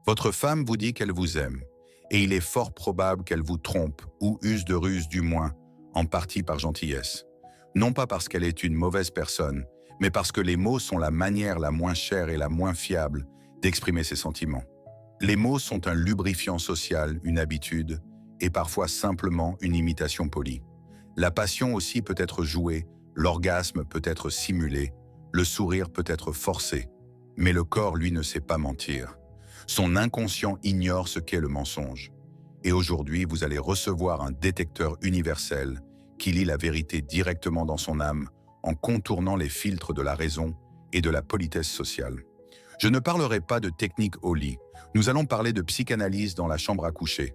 Votre femme vous dit qu'elle vous aime, et il est fort probable qu'elle vous trompe, ou use de ruse du moins, en partie par gentillesse. Non pas parce qu'elle est une mauvaise personne, mais parce que les mots sont la manière la moins chère et la moins fiable d'exprimer ses sentiments. Les mots sont un lubrifiant social, une habitude, et parfois simplement une imitation polie. La passion aussi peut être jouée, l'orgasme peut être simulé, le sourire peut être forcé, mais le corps, lui, ne sait pas mentir. Son inconscient ignore ce qu'est le mensonge. Et aujourd'hui, vous allez recevoir un détecteur universel qui lit la vérité directement dans son âme en contournant les filtres de la raison et de la politesse sociale. Je ne parlerai pas de technique au lit. Nous allons parler de psychanalyse dans la chambre à coucher.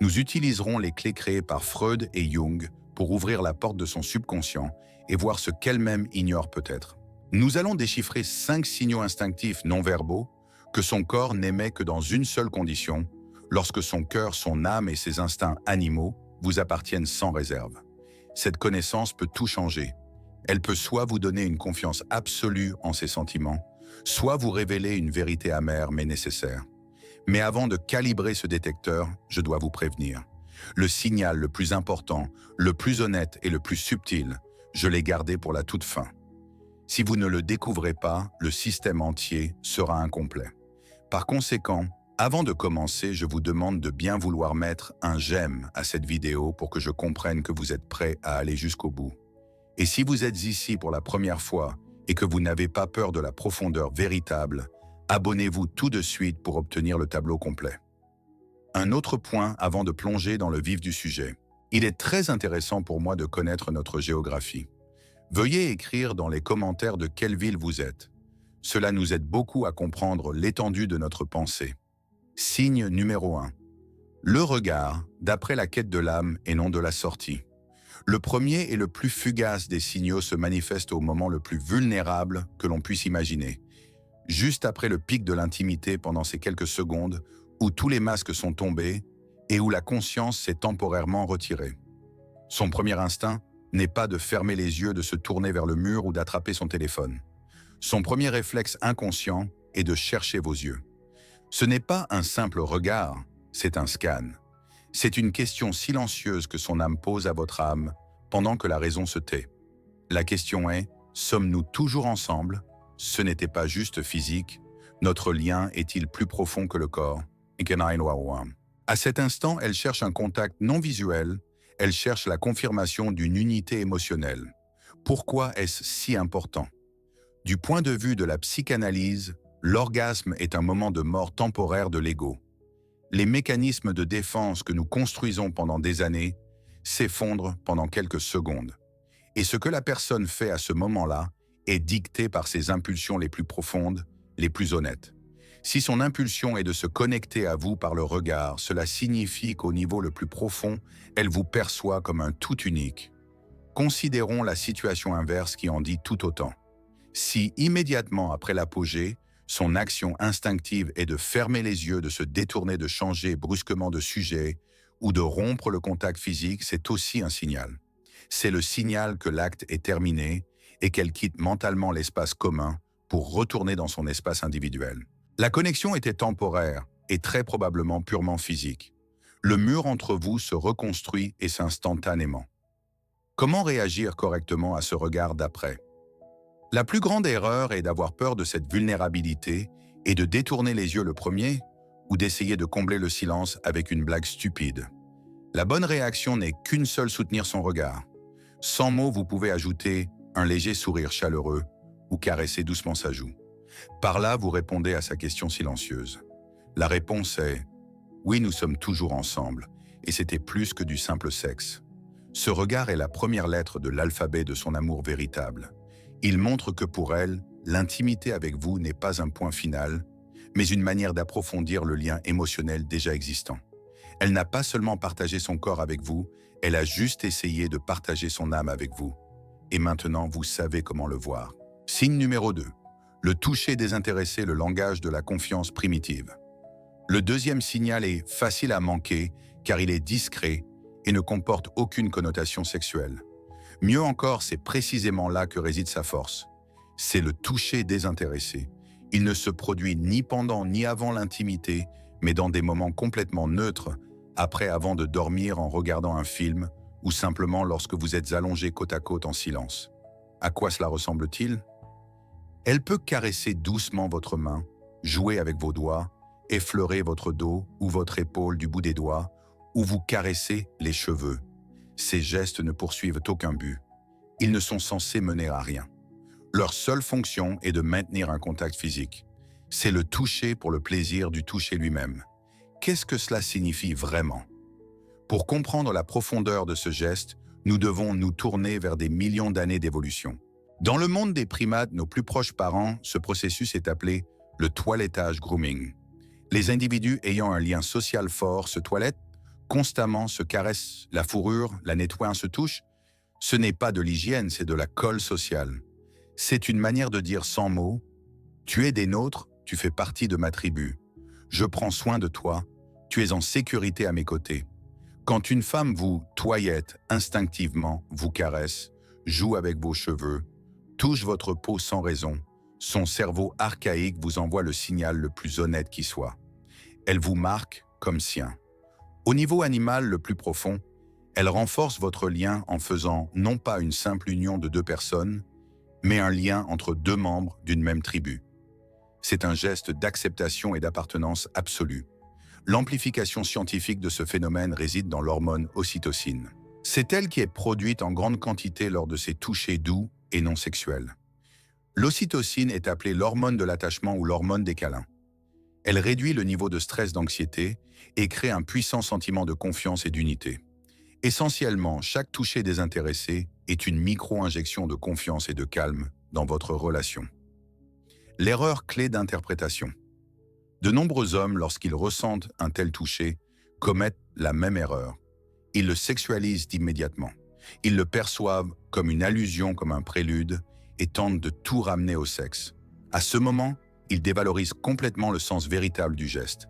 Nous utiliserons les clés créées par Freud et Jung pour ouvrir la porte de son subconscient et voir ce qu'elle-même ignore peut-être. Nous allons déchiffrer 5 signaux instinctifs non-verbaux que son corps n'émet que dans une seule condition, lorsque son cœur, son âme et ses instincts animaux vous appartiennent sans réserve. Cette connaissance peut tout changer. Elle peut soit vous donner une confiance absolue en ses sentiments, soit vous révéler une vérité amère mais nécessaire. Mais avant de calibrer ce détecteur, je dois vous prévenir. Le signal le plus important, le plus honnête et le plus subtil, je l'ai gardé pour la toute fin. Si vous ne le découvrez pas, le système entier sera incomplet. Par conséquent, avant de commencer, je vous demande de bien vouloir mettre un j'aime à cette vidéo pour que je comprenne que vous êtes prêt à aller jusqu'au bout. Et si vous êtes ici pour la première fois et que vous n'avez pas peur de la profondeur véritable, abonnez-vous tout de suite pour obtenir le tableau complet. Un autre point avant de plonger dans le vif du sujet. Il est très intéressant pour moi de connaître notre géographie. Veuillez écrire dans les commentaires de quelle ville vous êtes. Cela nous aide beaucoup à comprendre l'étendue de notre pensée. Signe numéro 1. Le regard, d'après la quête de l'âme et non de la sortie. Le premier et le plus fugace des signaux se manifeste au moment le plus vulnérable que l'on puisse imaginer, juste après le pic de l'intimité pendant ces quelques secondes où tous les masques sont tombés et où la conscience s'est temporairement retirée. Son premier instinct n'est pas de fermer les yeux, de se tourner vers le mur ou d'attraper son téléphone. Son premier réflexe inconscient est de chercher vos yeux. Ce n'est pas un simple regard, c'est un scan. C'est une question silencieuse que son âme pose à votre âme pendant que la raison se tait. La question est, sommes-nous toujours ensemble? Ce n'était pas juste physique. Notre lien est-il plus profond que le corps? À cet instant, elle cherche un contact non visuel, elle cherche la confirmation d'une unité émotionnelle. Pourquoi est-ce si important? Du point de vue de la psychanalyse, l'orgasme est un moment de mort temporaire de l'ego. Les mécanismes de défense que nous construisons pendant des années s'effondrent pendant quelques secondes. Et ce que la personne fait à ce moment-là est dicté par ses impulsions les plus profondes, les plus honnêtes. Si son impulsion est de se connecter à vous par le regard, cela signifie qu'au niveau le plus profond, elle vous perçoit comme un tout unique. Considérons la situation inverse qui en dit tout autant. Si immédiatement après l'apogée, son action instinctive est de fermer les yeux, de se détourner, de changer brusquement de sujet ou de rompre le contact physique, c'est aussi un signal. C'est le signal que l'acte est terminé et qu'elle quitte mentalement l'espace commun pour retourner dans son espace individuel. La connexion était temporaire et très probablement purement physique. Le mur entre vous se reconstruit et s'instantanément. Comment réagir correctement à ce regard d'après? La plus grande erreur est d'avoir peur de cette vulnérabilité et de détourner les yeux le premier ou d'essayer de combler le silence avec une blague stupide. La bonne réaction n'est qu'une seule: soutenir son regard. Sans mots, vous pouvez ajouter un léger sourire chaleureux ou caresser doucement sa joue. Par là, vous répondez à sa question silencieuse. La réponse est « Oui, nous sommes toujours ensemble, et c'était plus que du simple sexe ». Ce regard est la première lettre de l'alphabet de son amour véritable. Il montre que pour elle, l'intimité avec vous n'est pas un point final, mais une manière d'approfondir le lien émotionnel déjà existant. Elle n'a pas seulement partagé son corps avec vous, elle a juste essayé de partager son âme avec vous. Et maintenant, vous savez comment le voir. Signe numéro 2. Le toucher désintéressé, le langage de la confiance primitive. Le deuxième signal est facile à manquer car il est discret et ne comporte aucune connotation sexuelle. Mieux encore, c'est précisément là que réside sa force. C'est le toucher désintéressé. Il ne se produit ni pendant ni avant l'intimité, mais dans des moments complètement neutres, après avant de dormir en regardant un film ou simplement lorsque vous êtes allongés côte à côte en silence. À quoi cela ressemble-t-il? Elle peut caresser doucement votre main, jouer avec vos doigts, effleurer votre dos ou votre épaule du bout des doigts, ou vous caresser les cheveux. Ces gestes ne poursuivent aucun but. Ils ne sont censés mener à rien. Leur seule fonction est de maintenir un contact physique. C'est le toucher pour le plaisir du toucher lui-même. Qu'est-ce que cela signifie vraiment? Pour comprendre la profondeur de ce geste, nous devons nous tourner vers des millions d'années d'évolution. Dans le monde des primates, nos plus proches parents, ce processus est appelé le toilettage grooming. Les individus ayant un lien social fort se toilettent, constamment se caressent la fourrure, la nettoient, se touchent. Ce n'est pas de l'hygiène, c'est de la colle sociale. C'est une manière de dire sans mots « Tu es des nôtres, tu fais partie de ma tribu. Je prends soin de toi, tu es en sécurité à mes côtés. » Quand une femme vous toilette instinctivement, vous caresse, joue avec vos cheveux, touche votre peau sans raison, son cerveau archaïque vous envoie le signal le plus honnête qui soit. Elle vous marque comme sien. Au niveau animal le plus profond, elle renforce votre lien en faisant non pas une simple union de deux personnes, mais un lien entre deux membres d'une même tribu. C'est un geste d'acceptation et d'appartenance absolue. L'amplification scientifique de ce phénomène réside dans l'hormone ocytocine. C'est elle qui est produite en grande quantité lors de ces touchés doux et non sexuels. L'ocytocine est appelée l'hormone de l'attachement ou l'hormone des câlins. Elle réduit le niveau de stress, d'anxiété et crée un puissant sentiment de confiance et d'unité. Essentiellement, chaque toucher désintéressé est une micro-injection de confiance et de calme dans votre relation. L'erreur clé d'interprétation. De nombreux hommes, lorsqu'ils ressentent un tel toucher, commettent la même erreur. Ils le sexualisent immédiatement. Ils le perçoivent comme une allusion, comme un prélude, et tentent de tout ramener au sexe. À ce moment, ils dévalorisent complètement le sens véritable du geste.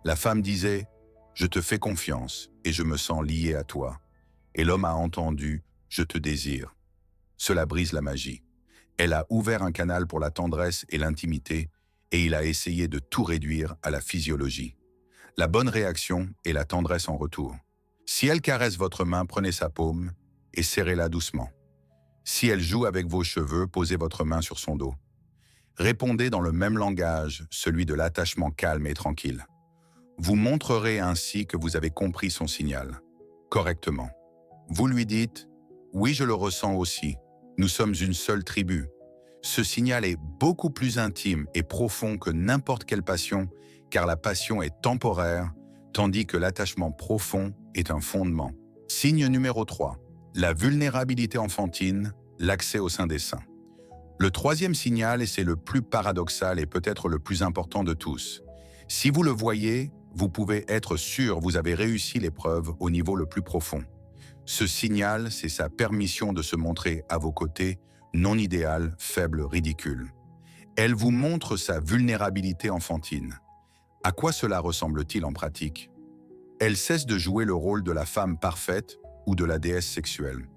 La femme disait « Je te fais confiance et je me sens lié à toi ». Et l'homme a entendu « Je te désire ». Cela brise la magie. Elle a ouvert un canal pour la tendresse et l'intimité, et il a essayé de tout réduire à la physiologie. La bonne réaction est la tendresse en retour. Si elle caresse votre main, prenez sa paume et serrez-la doucement. Si elle joue avec vos cheveux, posez votre main sur son dos. Répondez dans le même langage, celui de l'attachement calme et tranquille. Vous montrerez ainsi que vous avez compris son signal, correctement. Vous lui dites « Oui, je le ressens aussi. Nous sommes une seule tribu. » Ce signal est beaucoup plus intime et profond que n'importe quelle passion, car la passion est temporaire, tandis que l'attachement profond est un fondement. Signe numéro 3. La vulnérabilité enfantine, l'accès au sein des seins. Le troisième signal, et c'est le plus paradoxal et peut-être le plus important de tous. Si vous le voyez, vous pouvez être sûr vous avez réussi l'épreuve au niveau le plus profond. Ce signal, c'est sa permission de se montrer à vos côtés, non idéal, faible, ridicule. Elle vous montre sa vulnérabilité enfantine. À quoi cela ressemble-t-il en pratique? Elle cesse de jouer le rôle de la femme parfaite ou de la déesse sexuelle.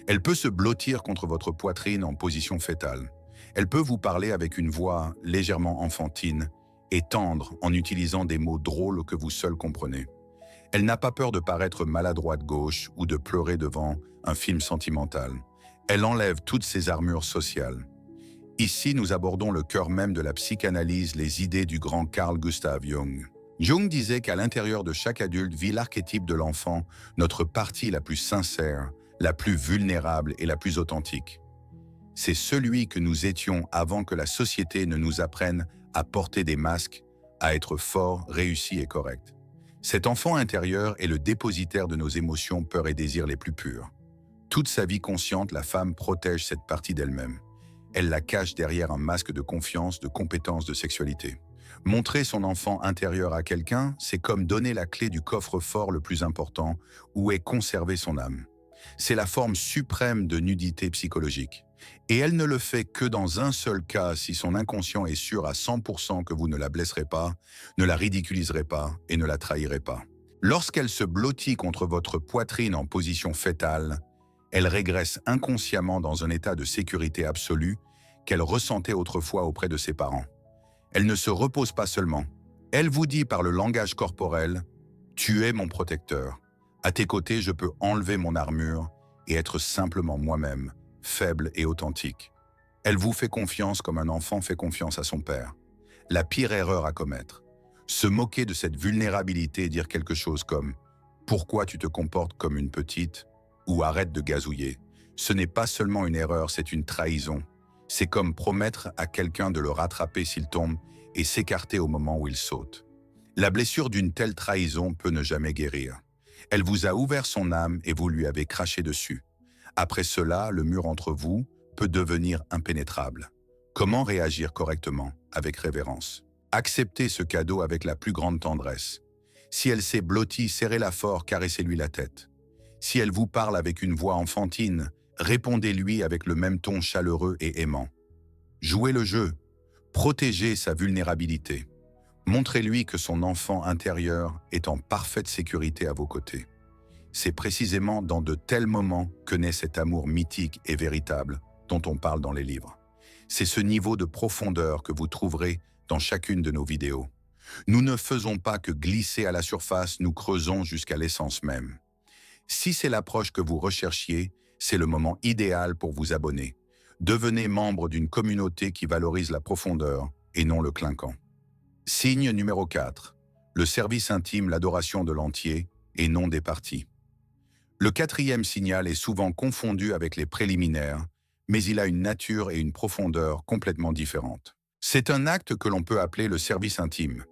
Elle peut se blottir contre votre poitrine en position fœtale. Elle peut vous parler avec une voix légèrement enfantine et tendre en utilisant des mots drôles que vous seul comprenez. Elle n'a pas peur de paraître maladroite gauche ou de pleurer devant un film sentimental. Elle enlève toutes ses armures sociales. Ici, nous abordons le cœur même de la psychanalyse, les idées du grand Carl Gustav Jung. Jung disait qu'à l'intérieur de chaque adulte vit l'archétype de l'enfant, notre partie la plus sincère, la plus vulnérable et la plus authentique. C'est celui que nous étions avant que la société ne nous apprenne à porter des masques, à être fort, réussi et correct. Cet enfant intérieur est le dépositaire de nos émotions, peurs et désirs les plus purs. Toute sa vie consciente, la femme protège cette partie d'elle-même. Elle la cache derrière un masque de confiance, de compétence, de sexualité. Montrer son enfant intérieur à quelqu'un, c'est comme donner la clé du coffre-fort le plus important, où est conservée son âme. C'est la forme suprême de nudité psychologique. Et elle ne le fait que dans un seul cas, si son inconscient est sûr à 100% que vous ne la blesserez pas, ne la ridiculiserez pas et ne la trahirez pas. Lorsqu'elle se blottit contre votre poitrine en position fœtale, elle régresse inconsciemment dans un état de sécurité absolue qu'elle ressentait autrefois auprès de ses parents. Elle ne se repose pas seulement, Elle vous dit par le langage corporel « Tu es mon protecteur. À tes côtés, je peux enlever mon armure et être simplement moi-même, faible et authentique. » Elle vous fait confiance comme un enfant fait confiance à son père. La pire erreur à commettre. Se moquer de cette vulnérabilité et dire quelque chose comme « Pourquoi tu te comportes comme une petite ?» ou « Arrête de gazouiller ». Ce n'est pas seulement une erreur, c'est une trahison. C'est comme promettre à quelqu'un de le rattraper s'il tombe et s'écarter au moment où il saute. La blessure d'une telle trahison peut ne jamais guérir. Elle vous a ouvert son âme et vous lui avez craché dessus. Après cela, le mur entre vous peut devenir impénétrable. Comment réagir correctement, avec révérence? Acceptez ce cadeau avec la plus grande tendresse. Si elle s'est blottie, serrez-la fort, caressez-lui la tête. Si elle vous parle avec une voix enfantine, répondez-lui avec le même ton chaleureux et aimant. Jouez le jeu. Protégez sa vulnérabilité. Montrez-lui que son enfant intérieur est en parfaite sécurité à vos côtés. C'est précisément dans de tels moments que naît cet amour mythique et véritable dont on parle dans les livres. C'est ce niveau de profondeur que vous trouverez dans chacune de nos vidéos. Nous ne faisons pas que glisser à la surface, nous creusons jusqu'à l'essence même. Si c'est l'approche que vous recherchiez, c'est le moment idéal pour vous abonner. Devenez membre d'une communauté qui valorise la profondeur et non le clinquant. Signe numéro 4. Le service intime, l'adoration de l'entier et non des parties. Le quatrième signal est souvent confondu avec les préliminaires, mais il a une nature et une profondeur complètement différentes. C'est un acte que l'on peut appeler le service intime.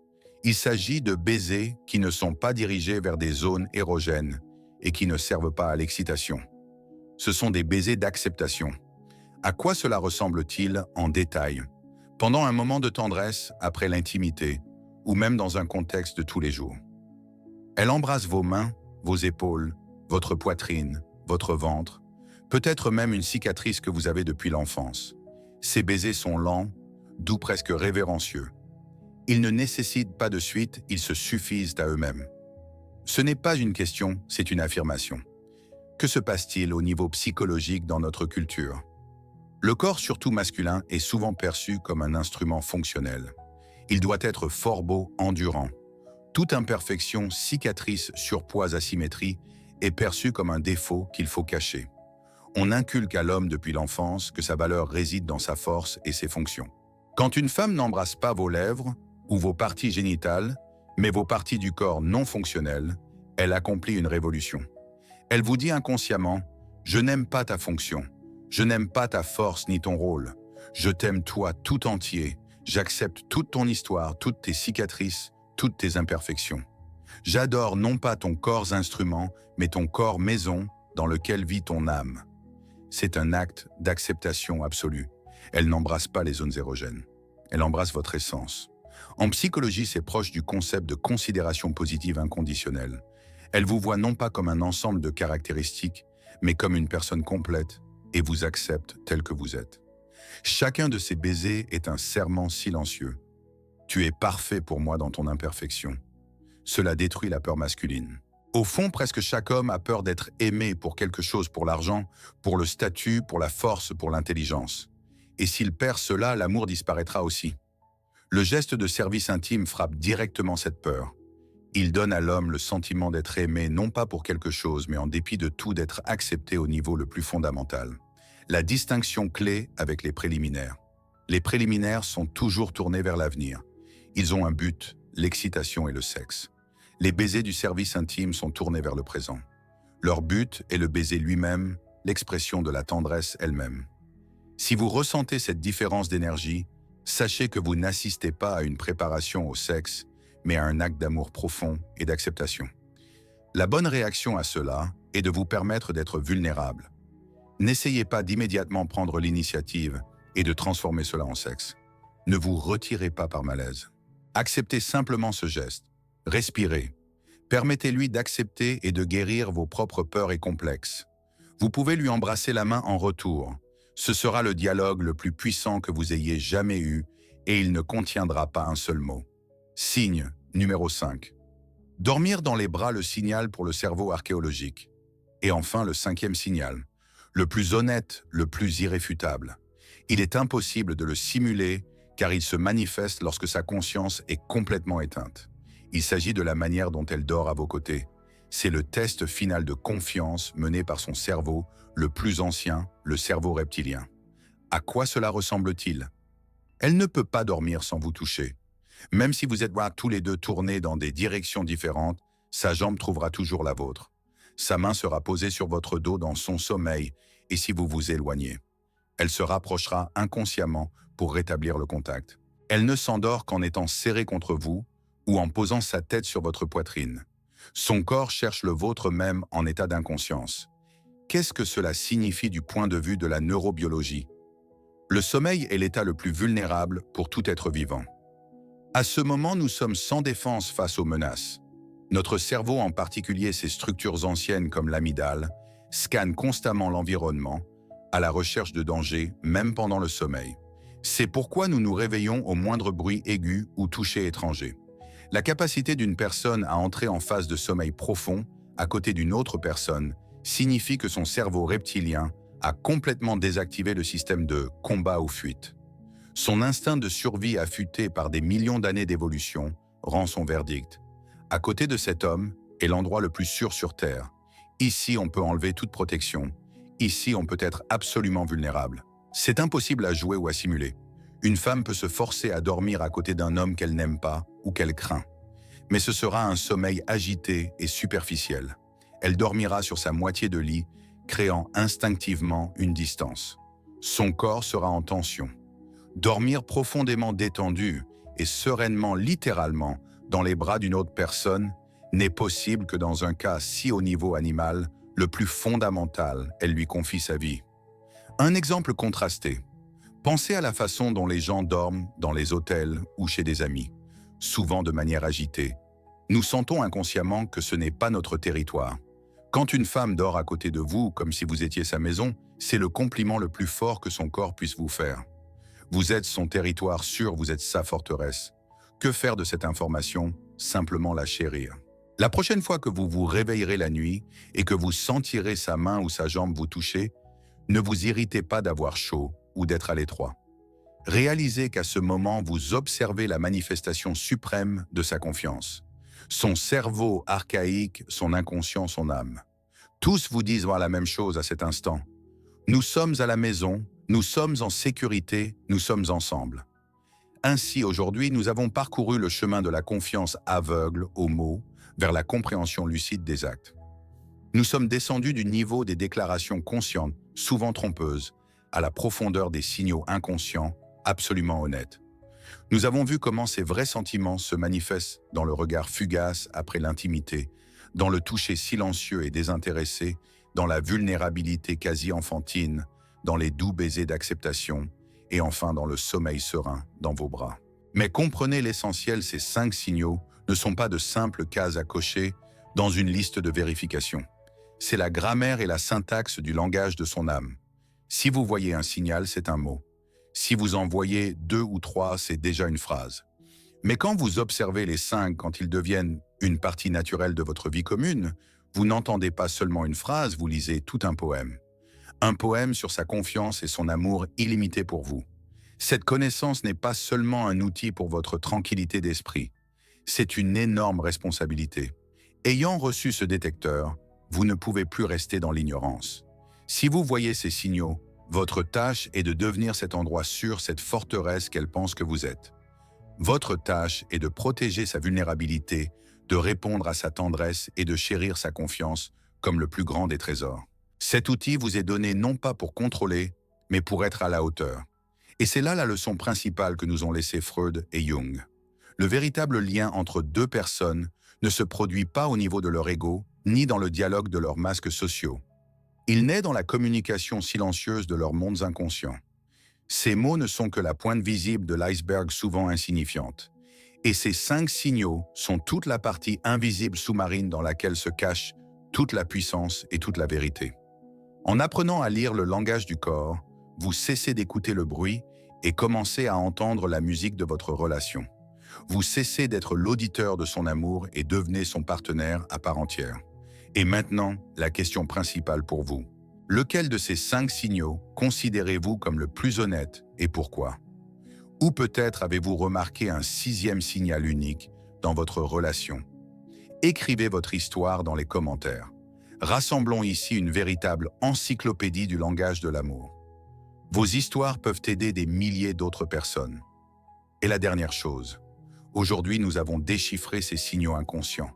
Il s'agit de baisers qui ne sont pas dirigés vers des zones érogènes et qui ne servent pas à l'excitation. Ce sont des baisers d'acceptation. À quoi cela ressemble-t-il en détail? Pendant un moment de tendresse, après l'intimité, ou même dans un contexte de tous les jours. Elle embrasse vos mains, vos épaules, votre poitrine, votre ventre, peut-être même une cicatrice que vous avez depuis l'enfance. Ces baisers sont lents, doux, presque révérencieux. Ils ne nécessitent pas de suite, ils se suffisent à eux-mêmes. Ce n'est pas une question, c'est une affirmation. Que se passe-t-il au niveau psychologique dans notre culture? Le corps, surtout masculin, est souvent perçu comme un instrument fonctionnel. Il doit être fort beau, endurant. Toute imperfection, cicatrice, surpoids, asymétrie est perçue comme un défaut qu'il faut cacher. On inculque à l'homme depuis l'enfance que sa valeur réside dans sa force et ses fonctions. Quand une femme n'embrasse pas vos lèvres ou vos parties génitales, mais vos parties du corps non fonctionnelles, elle accomplit une révolution. Elle vous dit inconsciemment « Je n'aime pas ta fonction, je n'aime pas ta force ni ton rôle, je t'aime toi tout entier, j'accepte toute ton histoire, toutes tes cicatrices, toutes tes imperfections. J'adore non pas ton corps instrument, mais ton corps maison dans lequel vit ton âme. » C'est un acte d'acceptation absolue. Elle n'embrasse pas les zones érogènes. Elle embrasse votre essence. En psychologie, c'est proche du concept de considération positive inconditionnelle. Elle vous voit non pas comme un ensemble de caractéristiques, mais comme une personne complète et vous accepte tel que vous êtes. Chacun de ces baisers est un serment silencieux. Tu es parfait pour moi dans ton imperfection. Cela détruit la peur masculine. Au fond, presque chaque homme a peur d'être aimé pour quelque chose, pour l'argent, pour le statut, pour la force, pour l'intelligence. Et s'il perd cela, l'amour disparaîtra aussi. Le geste de service intime frappe directement cette peur. Il donne à l'homme le sentiment d'être aimé, non pas pour quelque chose, mais en dépit de tout, d'être accepté au niveau le plus fondamental. La distinction clé avec les préliminaires. Les préliminaires sont toujours tournés vers l'avenir. Ils ont un but, l'excitation et le sexe. Les baisers du service intime sont tournés vers le présent. Leur but est le baiser lui-même, l'expression de la tendresse elle-même. Si vous ressentez cette différence d'énergie, sachez que vous n'assistez pas à une préparation au sexe, mais à un acte d'amour profond et d'acceptation. La bonne réaction à cela est de vous permettre d'être vulnérable. N'essayez pas d'immédiatement prendre l'initiative et de transformer cela en sexe. Ne vous retirez pas par malaise. Acceptez simplement ce geste. Respirez. Permettez-lui d'accepter et de guérir vos propres peurs et complexes. Vous pouvez lui embrasser la main en retour. Ce sera le dialogue le plus puissant que vous ayez jamais eu et il ne contiendra pas un seul mot. Signe numéro 5. Dormir dans les bras, le signal pour le cerveau archéologique. Et enfin, le cinquième signal. Le plus honnête, le plus irréfutable. Il est impossible de le simuler car il se manifeste lorsque sa conscience est complètement éteinte. Il s'agit de la manière dont elle dort à vos côtés. C'est le test final de confiance mené par son cerveau, le plus ancien, le cerveau reptilien. À quoi cela ressemble-t-il? Elle ne peut pas dormir sans vous toucher. Même si vous êtes tous les deux tournés dans des directions différentes, sa jambe trouvera toujours la vôtre. Sa main sera posée sur votre dos dans son sommeil, et si vous vous éloignez, elle se rapprochera inconsciemment pour rétablir le contact. Elle ne s'endort qu'en étant serrée contre vous ou en posant sa tête sur votre poitrine. Son corps cherche le vôtre même en état d'inconscience. Qu'est-ce que cela signifie du point de vue de la neurobiologie? Le sommeil est l'état le plus vulnérable pour tout être vivant. À ce moment, nous sommes sans défense face aux menaces. Notre cerveau, en particulier ses structures anciennes comme l'amygdale, scanne constamment l'environnement, à la recherche de danger, même pendant le sommeil. C'est pourquoi nous nous réveillons au moindre bruit aigu ou toucher étranger. La capacité d'une personne à entrer en phase de sommeil profond, à côté d'une autre personne, signifie que son cerveau reptilien a complètement désactivé le système de combat ou fuite. Son instinct de survie affûté par des millions d'années d'évolution rend son verdict. À côté de cet homme est l'endroit le plus sûr sur Terre. Ici, on peut enlever toute protection. Ici, on peut être absolument vulnérable. C'est impossible à jouer ou à simuler. Une femme peut se forcer à dormir à côté d'un homme qu'elle n'aime pas ou qu'elle craint. Mais ce sera un sommeil agité et superficiel. Elle dormira sur sa moitié de lit, créant instinctivement une distance. Son corps sera en tension. Dormir profondément détendu et sereinement, littéralement, dans les bras d'une autre personne n'est possible que dans un cas si au niveau animal, le plus fondamental, elle lui confie sa vie. Un exemple contrasté. Pensez à la façon dont les gens dorment dans les hôtels ou chez des amis, souvent de manière agitée. Nous sentons inconsciemment que ce n'est pas notre territoire. Quand une femme dort à côté de vous, comme si vous étiez sa maison, c'est le compliment le plus fort que son corps puisse vous faire. Vous êtes son territoire sûr, vous êtes sa forteresse. Que faire de cette information? Simplement la chérir. La prochaine fois que vous vous réveillerez la nuit et que vous sentirez sa main ou sa jambe vous toucher, ne vous irritez pas d'avoir chaud ou d'être à l'étroit. Réalisez qu'à ce moment, vous observez la manifestation suprême de sa confiance. Son cerveau archaïque, son inconscient, son âme. Tous vous disent la même chose à cet instant. Nous sommes à la maison, nous sommes en sécurité, nous sommes ensemble. Ainsi, aujourd'hui, nous avons parcouru le chemin de la confiance aveugle aux mots vers la compréhension lucide des actes. Nous sommes descendus du niveau des déclarations conscientes, souvent trompeuses, à la profondeur des signaux inconscients, absolument honnêtes. Nous avons vu comment ces vrais sentiments se manifestent dans le regard fugace après l'intimité, dans le toucher silencieux et désintéressé, dans la vulnérabilité quasi enfantine, dans les doux baisers d'acceptation, et enfin dans le sommeil serein dans vos bras. Mais comprenez l'essentiel, ces 5 signaux ne sont pas de simples cases à cocher dans une liste de vérification. C'est la grammaire et la syntaxe du langage de son âme. Si vous voyez un signal, c'est un mot. Si vous en voyez 2 ou 3, c'est déjà une phrase. Mais quand vous observez les 5, quand ils deviennent une partie naturelle de votre vie commune, vous n'entendez pas seulement une phrase, vous lisez tout un poème. Un poème sur sa confiance et son amour illimité pour vous. Cette connaissance n'est pas seulement un outil pour votre tranquillité d'esprit. C'est une énorme responsabilité. Ayant reçu ce détecteur, vous ne pouvez plus rester dans l'ignorance. Si vous voyez ces signaux, votre tâche est de devenir cet endroit sûr, cette forteresse qu'elle pense que vous êtes. Votre tâche est de protéger sa vulnérabilité, de répondre à sa tendresse et de chérir sa confiance comme le plus grand des trésors. Cet outil vous est donné non pas pour contrôler, mais pour être à la hauteur. Et c'est là la leçon principale que nous ont laissée Freud et Jung. Le véritable lien entre 2 personnes ne se produit pas au niveau de leur ego, ni dans le dialogue de leurs masques sociaux. Il naît dans la communication silencieuse de leurs mondes inconscients. Ces mots ne sont que la pointe visible de l'iceberg souvent insignifiante. Et ces 5 signaux sont toute la partie invisible sous-marine dans laquelle se cache toute la puissance et toute la vérité. En apprenant à lire le langage du corps, vous cessez d'écouter le bruit et commencez à entendre la musique de votre relation. Vous cessez d'être l'auditeur de son amour et devenez son partenaire à part entière. Et maintenant, la question principale pour vous. Lequel de ces 5 signaux considérez-vous comme le plus honnête et pourquoi? Ou peut-être avez-vous remarqué un sixième signal unique dans votre relation. Écrivez votre histoire dans les commentaires. Rassemblons ici une véritable encyclopédie du langage de l'amour. Vos histoires peuvent aider des milliers d'autres personnes. Et la dernière chose, aujourd'hui nous avons déchiffré ces signaux inconscients.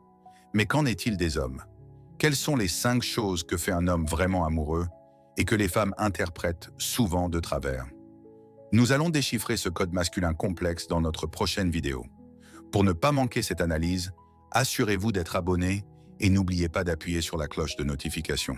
Mais qu'en est-il des hommes? Quelles sont les 5 choses que fait un homme vraiment amoureux et que les femmes interprètent souvent de travers? Nous allons déchiffrer ce code masculin complexe dans notre prochaine vidéo. Pour ne pas manquer cette analyse, assurez-vous d'être abonné et n'oubliez pas d'appuyer sur la cloche de notification.